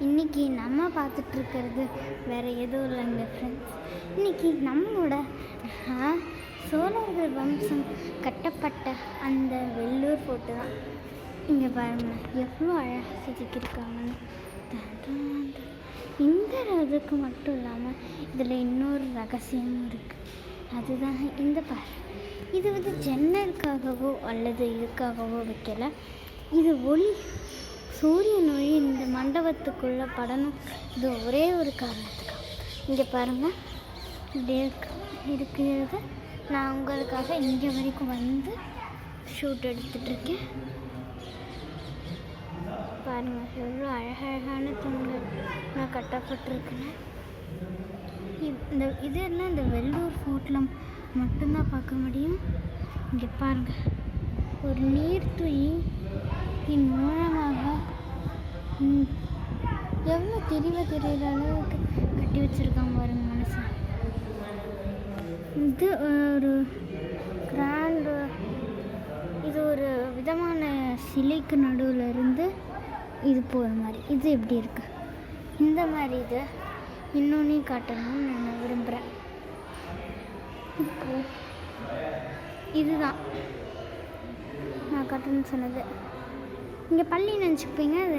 இன்றைக்கி நம்ம பார்த்துட்ருக்கிறது வேறு எதுவும் இல்லைங்க ஃப்ரெண்ட்ஸ். இன்றைக்கி நம்மளோட சோழர்கள் வம்சம் கட்டப்பட்ட அந்த வெள்ளூர் ஃபோர்ட்டு தான். இங்கே பாருங்கள் எவ்வளோ அழகாக செதுக்கியிருக்காங்கன்னு. இந்த இதுக்கு மட்டும் இல்லாமல் இதில் இன்னொரு ரகசியமும் இருக்குது. அதுதான் இந்த பாரு. இது வந்து ஜன்னலுக்காகவோ அல்லது இதுக்காகவோ வைக்கலை. இது சூரியன் ஒளி இந்த மண்டபத்துக்குள்ளே படணும். இது ஒரே ஒரு காரணத்துக்காக. இங்கே பாருங்கள் இப்படி இருக்கிறத நான் உங்களுக்காக இங்கே வரைக்கும் வந்து ஷூட் எடுத்துகிட்ருக்கேன். பாருங்கள் எவ்வளோ அழகழகான தூண்கள் நான் கட்டப்பட்டிருக்குன்னு. இதெல்லாம் இந்த வெள்ளூர் ஃபோர்ட்டில் மட்டும்தான் பார்க்க முடியும். இங்கே பாருங்கள் ஒரு நீர்த்துளியின் மூலமாக எவ்வளோ தெரிகிற அளவுக்கு கட்டி வச்சுருக்காங்க பாருங்க மனசு. இது ஒரு கிராண்டு, இது ஒரு விதமான சிலைக்கு நடுவில் இருந்து இது போகிற மாதிரி. இது எப்படி இருக்கு? இந்த மாதிரி இது இன்னொன்றையும் காட்டணும்னு நான் விரும்புகிறேன். இப்போது இதுதான் நான் காட்டணும்னு சொன்னது. இங்கே பள்ளி நினச்சிப்பீங்க. அது